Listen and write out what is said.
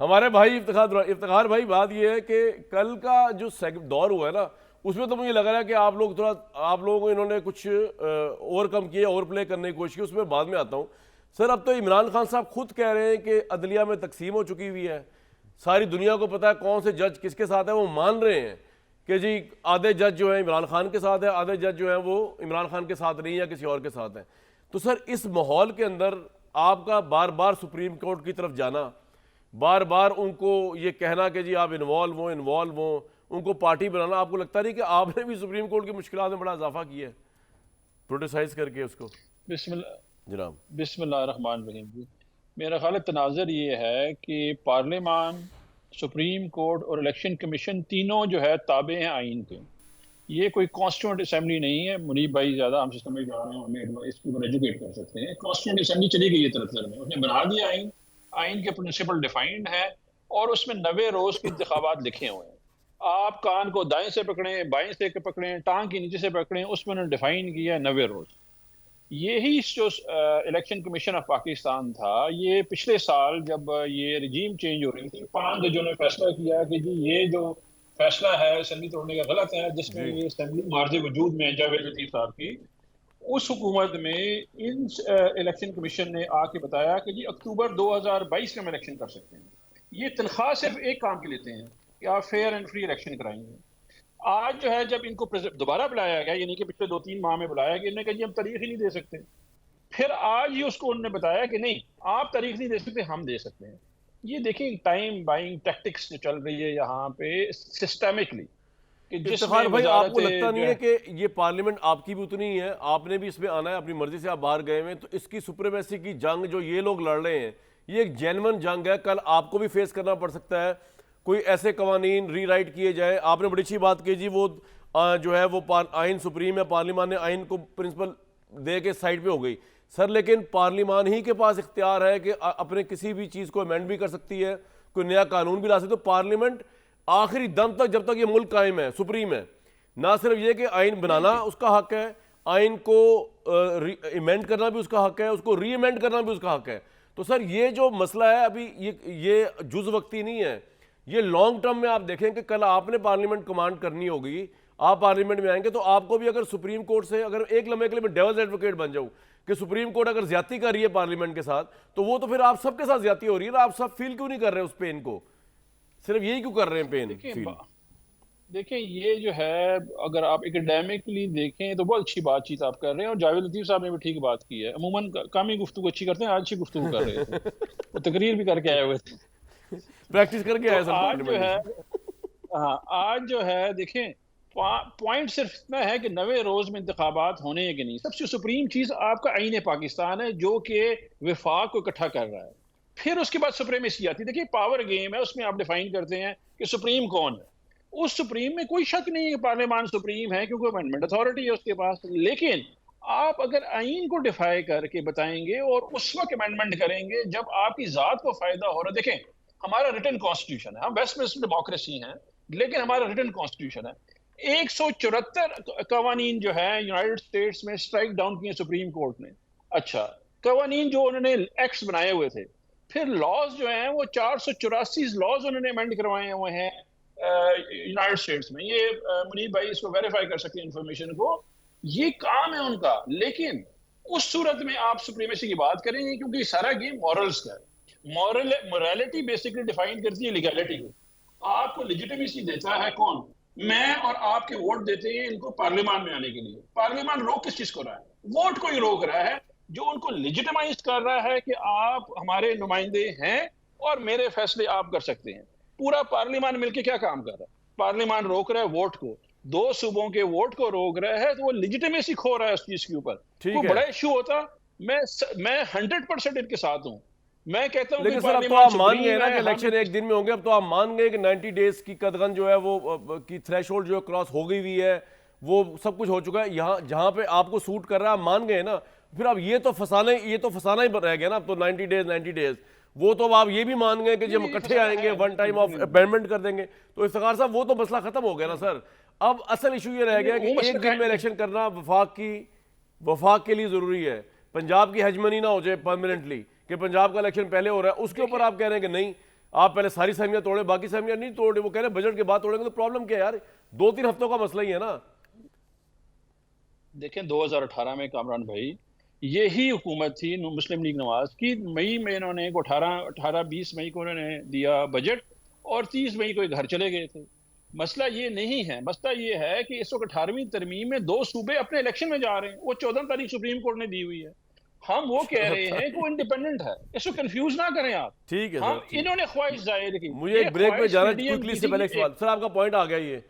हमारे भाई इफ्तिखार भाई, बात ये है कि कल का जो दौर हुआ है ना, उसमें तो मुझे लग रहा है कि आप लोग थोड़ा, आप लोगों को इन्होंने कुछ ओवरकम किया, ओवर प्ले करने की कोशिश की, उसमें बाद में आता हूँ। सर अब तो इमरान खान साहब खुद कह रहे हैं कि अदलिया में तकसीम हो चुकी हुई है, सारी दुनिया को पता है कौन से जज किसके साथ है, वो मान रहे हैं कि जी आधे जज जो है इमरान खान के साथ है, आधे जज जो है वो इमरान खान के साथ नहीं या किसी और के साथ है। तो सर इस माहौल के अंदर आपका बार बार सुप्रीम कोर्ट की तरफ जाना, बार बार उनको ये कहना कि जी आप इन्वॉल्व हो, उनको पार्टी बनाना, आपको लगता नहीं कि आपने भी सुप्रीम कोर्ट की मुश्किलात में बड़ा इजाफा किया है प्रोटेसाइज करके उसको? बिस्मिल्लाह जनाब। बिस्मिल्लाहिर्रहमानिर्रहीम जी। मेरा ख्याल है तनाज़र ये है कि पार्लियामान, सुप्रीम कोर्ट और इलेक्शन कमीशन तीनों जो है ताबे हैं आइन के। ये कोई कॉन्स्टिट्यूंट असेंबली नहीं है। मुनीब भाई ज़्यादा हमसे समझ आ रहे हैं, हमें इसके ऊपर एजुकेट कर सकते हैं। कॉन्स्टिट्यूंट असेंबली चली गई है तरफ में, उसने बना दिया आइन, आइन के प्रिंसिपल डिफाइंड है और उसमें 90 रोज के इंतखाबात लिखे हुए हैं। आप कान को दाएं से पकड़ें, बाएं से पकड़ें, टांग के नीचे से पकड़ें, उसमें उन्होंने डिफाइन किया है 90 रोज। यही जो इलेक्शन कमीशन ऑफ पाकिस्तान था, ये पिछले साल जब ये रिजीम चेंज हो रही थी, 5 जजों ने फैसला किया कि जी ये जो फैसला है असेंबली तोड़ने का गलत है, जिसमें जी। ये असेंबली मार्ज वजूद में जावेद लतीफ साहब की, उस हुकूमत में इन इलेक्शन कमीशन ने आके बताया कि जी अक्टूबर 2022 में हम इलेक्शन कर सकते हैं। ये तनख्वाह सिर्फ एक काम की लेते हैं कि आप फेयर एंड फ्री इलेक्शन कराएंगे। आज जो है जब इनको दोबारा बुलाया गया, यानी कि पिछले 2-3 माह में बुलाया गया, इन्होंने कहा जी हम तारीख ही नहीं दे सकते। फिर आज ही उसको उन्होंने बताया कि नहीं, आप तारीख नहीं दे सकते, हम दे सकते हैं। ये देखिए टाइम बाइंग टैक्टिक्स जो चल रही है यहाँ पे सिस्टेमिकली, कि जिसमें इफ्तिखार भाई, आपको वजारत लगता नहीं जो है है। कि ये पार्लियामेंट आपकी भी उतनी ही है, आपने भी इसमें आना है, अपनी मर्जी से आप बाहर गए हुए हैं, तो इसकी सुप्रीमेसी की जंग जो ये लोग लड़ रहे हैं, ये एक जेन्युइन जंग है, कल आपको भी फेस करना पड़ सकता है। कोई ऐसे कवानीन रीराइट किए जाए, आपने बड़ी अच्छी बात की जी, वो जो है वो आइन सुप्रीम है, पार्लियामान ने आइन को प्रिंसिपल दे के साइड पे हो गई। सर लेकिन पार्लियामान ही के पास इख्तियार है कि अपने किसी भी चीज़ को अमेंड भी कर सकती है, कोई नया कानून भी ला सकती है। तो पार्लियामेंट आखिरी दम तक, जब तक ये मुल्क कायम है, सुप्रीम है। ना सिर्फ ये कि आइन बनाना उसका हक है, आइन को इमेंड करना भी उसका हक है, उसको री इमेंड करना भी उसका हक है। तो सर ये जो मसला है अभी, ये जुज वक्ती नहीं है, ये लॉन्ग टर्म में आप देखें कि कल आपने पार्लियामेंट कमांड करनी होगी, आप पार्लियामेंट में आएंगे, तो आपको भी अगर सुप्रीम कोर्ट से, अगर एक लम्हे के लिए मैं डेविल्स एडवोकेट बन जाऊं कि सुप्रीम कोर्ट अगर ज्यादती कर रही है पार्लियामेंट के साथ, तो वो तो फिर आप सबके साथ ज्यादती हो रही है ना, आप सब फील क्यों नहीं कर रहे उस पेन को? सिर्फ यही क्यों कर रहे हैं पेन देखिए फील? देखिए ये जो है, अगर आप एकेडमिकली देखें तो बहुत अच्छी बातचीत आप कर रहे हैं, और जावेद लतीफ साहब ने भी ठीक बात की है। अमूमन कम ही गुफ्तगू अच्छी करते हैं, आज अच्छी गुफ्तगू कर रहे थे, वो तकरीर भी करके आए हुए थे। प्रैक्टिस करके तो आए सर आज जो है, पार्लियामेंट। हाँ आज जो है देखें, पॉइंट सिर्फ इतना है कि 90 रोज में इंतखाबात होने हैं कि नहीं। सबसे सुप्रीम चीज आपका आईन पाकिस्तान है, जो कि विफाक को इकट्ठा कर रहा है। फिर उसके बाद सुप्रीमेसी आती है। देखिए पावर गेम है, उसमें आप डिफाइन करते हैं कि सुप्रीम कौन है। उस सुप्रीम में कोई शक नहीं है कि पार्लियामान सुप्रीम है, क्योंकि अमेंडमेंट अथॉरिटी है उसके पास। लेकिन आप अगर आइन को डिफाई करके बताएंगे और उस वक्त अमेंडमेंट करेंगे जब आपकी जात को फायदा हो रहा है। देखें हमारा रिटन कॉन्स्टिट्यूशन है, हम वेस्टमिनिस्टर डेमोक्रेसी हैं, लेकिन हमारा रिटन कॉन्स्टिट्यूशन है। 174 कवानीन जो है यूनाइटेड स्टेट्स में स्ट्राइक डाउन किए सुप्रीम कोर्ट ने। अच्छा, कवानीन जो उन्होंने एक्ट्स बनाए हुए थे, फिर लॉज जो हैं वो 484 लॉज उन्होंने अमेंड करवाए हुए हैं यूनाइटेड स्टेट्स में। ये मुनीब भाई इसको वेरीफाई कर सकते हैं इंफॉर्मेशन को, ये काम है उनका। लेकिन उस सूरत में आप सुप्रीमेसी की बात करेंगे, क्योंकि सारा गेम मॉरल्स का है। मोरालिटी बेसिकली डिफाइन करती है लीगैलिटी को। आपको लेजिटिमेसी देता है कौन? मैं और आपके वोट देते हैं इनको पार्लियामान में आने के लिए। पार्लियामान रोक किस चीज को रहा है? वोट को ही रोक रहा है, जो उनको लेजिटिमाइज कर रहा है कि आप हमारे नुमाइंदे हैं और मेरे फैसले आप कर सकते हैं। पूरा पार्लियामान मिलकर क्या काम कर रहा है? पार्लियामान रोक रहा है वोट को, 2 सूबों के वोट को रोक रहा है, तो वो लेजिटिमेसी खो रहा है उस चीज के ऊपर। ठीक कोई है। बड़ा इश्यू होता, मैं 100% इनके साथ हूं। मैं कहता हूं कि लेकिन सर अब तो पार्लियामान आप मान गए सुप्रीम ना है, कि हम इलेक्शन इनके। एक दिन में होंगे, अब तो आप मान गए कि 90 डेज की कदगन जो है वो की थ्रेशोल्ड जो है क्रॉस हो गई हुई है, वो सब कुछ हो चुका है। यहाँ जहाँ पे आपको सूट कर रहा है आप मान गए ना, फिर अब ये तो फसाना ही रह गया ना। अब तो 90 डेज वो तो अब आप ये भी मान गए कि नहीं जब हम नहीं, इकट्ठे फसाना आएंगे है, वन टाइम ऑफ नहीं अमेंडमेंट कर देंगे, तो इफ्तिखार साहब वो तो मसला खत्म हो गया ना सर। अब असल इशू ये रह नहीं, गया वो कि मसला एक दिन में इलेक्शन करना वफाक के लिए जरूरी है, पंजाब की हेजमनी ना हो जाए परमानेंटली कि पंजाब का इलेक्शन पहले हो रहा है, उसके ऊपर देखिए आप कह रहे हैं कि नहीं, आप पहले सारी सहमियां तोड़े, बाकी सहमियां नहीं तोड़े, वो कह रहे हैं बजट के बाद तोड़ेंगे, तो प्रॉब्लम क्या है यार? 2-3 हफ्तों का मसला ही है ना। देखें 2018 में कामरान भाई यही हुकूमत थी मुस्लिम लीग नवाज की, मई में इन्होंने 20 मई को उन्होंने दिया बजट और 30 मई को ये घर चले गए थे। मसला ये नहीं है, मसला ये है कि इस वक्त 18वीं तरमीम में 2 सूबे अपने इलेक्शन में जा रहे हैं, वो 14 तारीख सुप्रीम कोर्ट ने दी हुई है। हम वो कह रहे हैं कि वो इंडिपेंडेंट है, इसको कंफ्यूज ना करें आप। ठीक है हम सर, ठीक। इन्होंने ख्वाहिश जाहिर की, मुझे ये एक ब्रेक में ख्वाहिश जाना है पीडीएम क्विकली, की से थी पहले कि एक सवाल सर, आपका पॉइंट आ गया ये